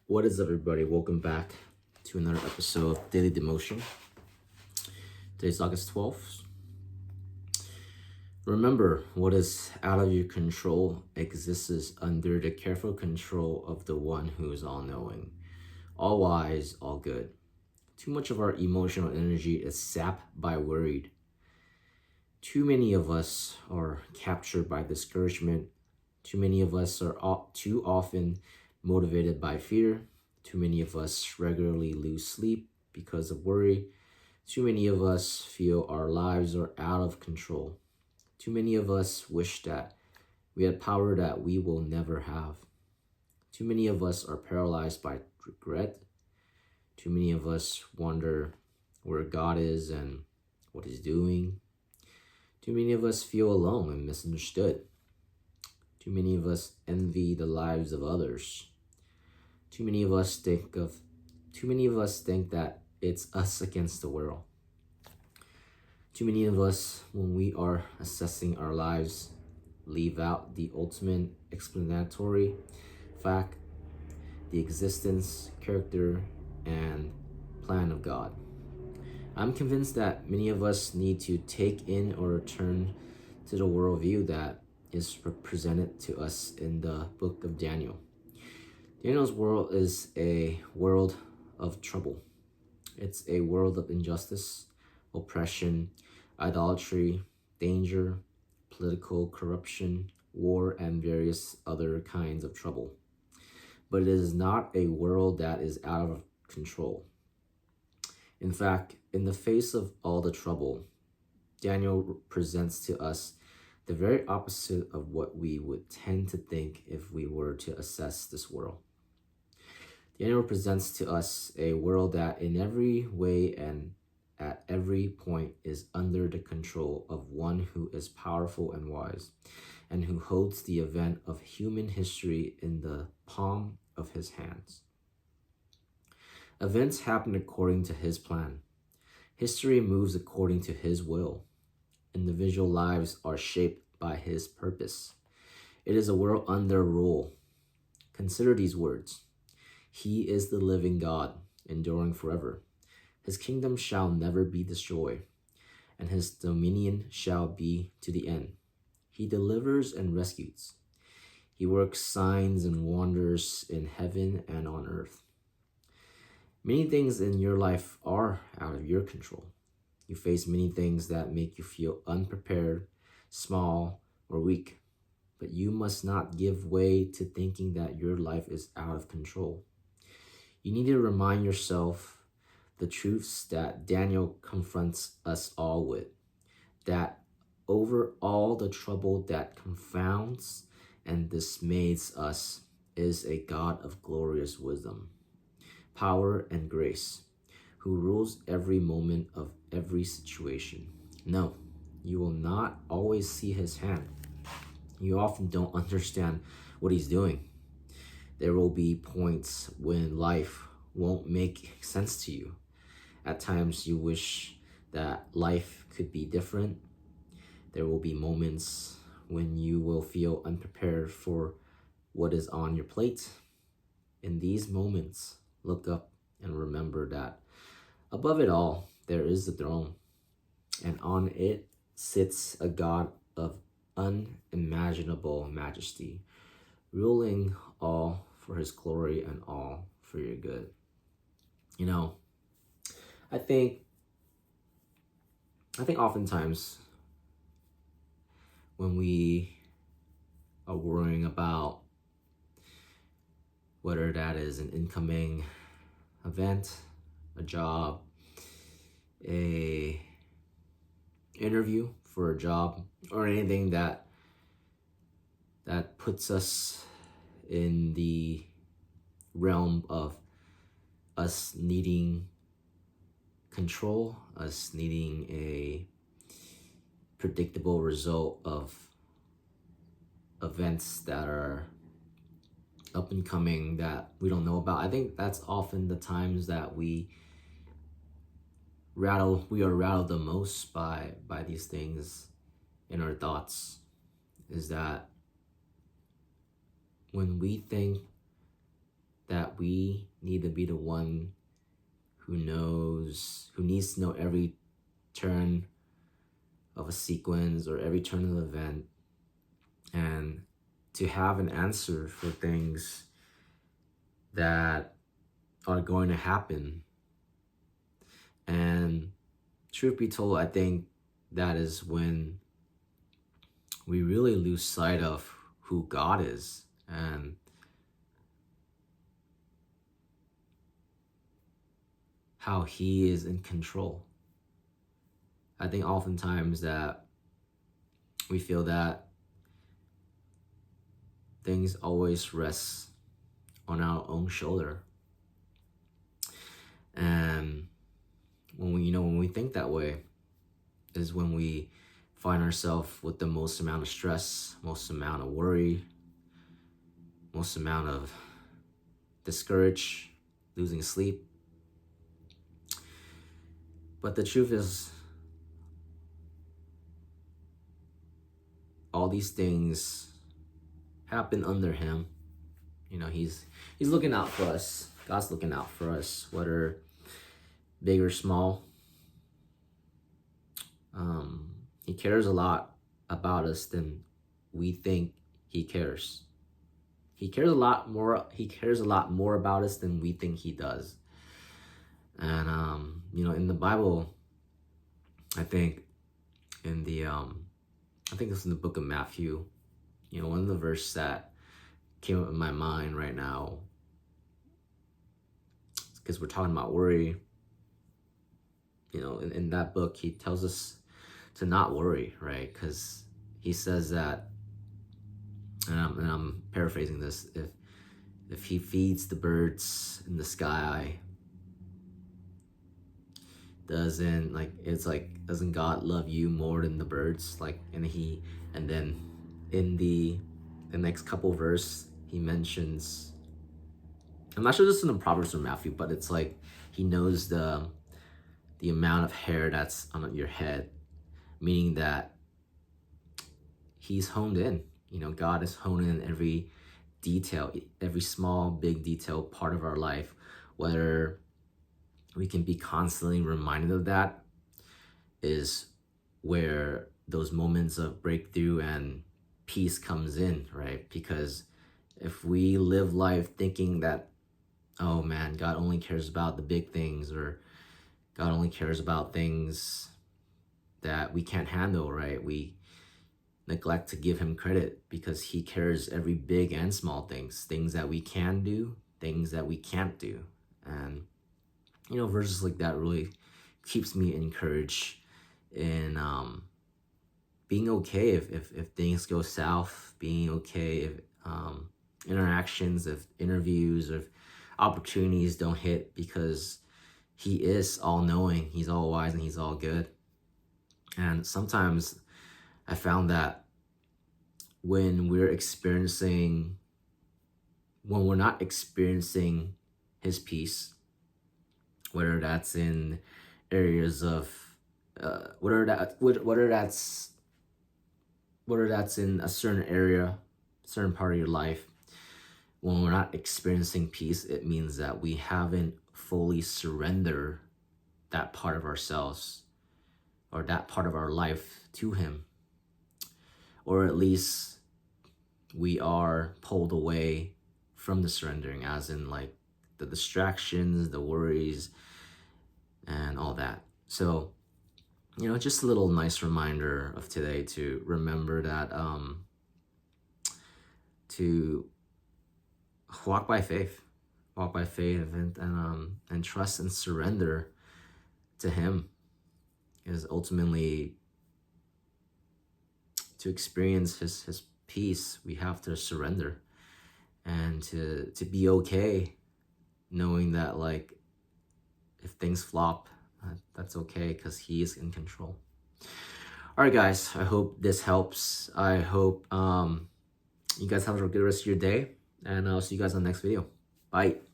What is up, everybody? Welcome back to another episode of Daily Demotion. Today's August 12th. Remember, what is out of your control exists under the careful control of the one who is all knowing, all wise, all good. Too much of our emotional energy is sapped by worried. Too many of us are captured by discouragement. Too many of us are too often motivated by fear. Too many of us regularly lose sleep because of worry. Too many of us feel our lives are out of control. Too many of us wish that we had power that we will never have. Too many of us are paralyzed by regret. Too many of us wonder where God is and what He's doing. Too many of us feel alone and misunderstood. Too many of us envy the lives of others. Too many of us think that it's us against the world. Too many of us, when we are assessing our lives, leave out the ultimate explanatory fact, the existence, character, and plan of God. I'm convinced that many of us need to take in or return to the worldview that is presented to us in the book of Daniel. Daniel's world is a world of trouble. It's a world of injustice, oppression, idolatry, danger, political corruption, war, and various other kinds of trouble. But it is not a world that is out of control. In fact, in the face of all the trouble, Daniel presents to us the very opposite of what we would tend to think if we were to assess this world. Daniel presents to us a world that in every way and at every point is under the control of one who is powerful and wise, and who holds the event of human history in the palm of his hands. Events happen according to his plan. History moves according to his will. Individual lives are shaped by his purpose. It is a world under rule. Consider these words. He is the living God, enduring forever. His kingdom shall never be destroyed, and his dominion shall be to the end. He delivers and rescues. He works signs and wonders in heaven and on earth. Many things in your life are out of your control. You face many things that make you feel unprepared, small, or weak. But you must not give way to thinking that your life is out of control. You need to remind yourself the truths that Daniel confronts us all with, that over all the trouble that confounds and dismays us is a God of glorious wisdom, power, and grace, who rules every moment of every situation. No, you will not always see his hand. You often don't understand what he's doing. There will be points when life won't make sense to you. At times you wish that life could be different. There will be moments when you will feel unprepared for what is on your plate. In these moments, look up and remember that above it all, there is a throne, and on it sits a God of unimaginable majesty, ruling all for his glory and all for your good. I think oftentimes when we are worrying about whether that is an incoming event, a job, a interview for a job, or anything that puts us in the realm of us needing control, us needing a predictable result of events that are up and coming that we don't know about. I think that's often the times that we are rattled the most by these things in our thoughts, is that when we think that we need to be the one who needs to know every turn of a sequence or every turn of the event, and to have an answer for things that are going to happen. And truth be told, I think that is when we really lose sight of who God is and how He is in control. I think oftentimes that we feel that things always rest on our own shoulder. And when we think that way is when we find ourselves with the most amount of stress, most amount of worry, most amount of discouraged, losing sleep. But the truth is, all these things happen under Him. He's looking out for us. God's looking out for us, whether big or small. He cares a lot about us than we think He cares. He cares a lot more about us than we think He does. And in the Bible, I think it's in the book of Matthew, one of the verses that came up in my mind right now, because we're talking about worry. In that book, He tells us to not worry, right? Because He says that, and I'm paraphrasing this, if He feeds the birds in the sky, doesn't God love you more than the birds? And then in the next couple verse, He mentions, I'm not sure this is in the Proverbs or Matthew, but it's like He knows the amount of hair that's on your head, meaning that He's honed in. God is honed in every detail, every small, big detail part of our life. Whether we can be constantly reminded of that is where those moments of breakthrough and peace comes in, right? Because if we live life thinking that, oh man, God only cares about the big things, or God only cares about things that we can't handle, right? We neglect to give Him credit because He cares every big and small things that we can do, things that we can't do. And verses like that really keeps me encouraged in being okay if things go south, being okay if interactions, if interviews, if opportunities don't hit, because He is all-knowing, He's all-wise, and He's all good. And sometimes I found that when we're not experiencing His peace, whether that's in areas of whether that's in a certain area, certain part of your life, when we're not experiencing peace, it means that we haven't fully surrendered that part of ourselves or that part of our life to Him. Or at least we are pulled away from the surrendering, as in like the distractions, the worries, and all that. So, just a little nice reminder of today to remember that to walk by faith and trust and surrender to Him, is ultimately to experience His peace. We have to surrender and to be okay, knowing that like if things flop, that's okay, because He is in control. All right, guys, I hope this helps. I hope you guys have a good rest of your day, and I'll see you guys on the next video. Bye.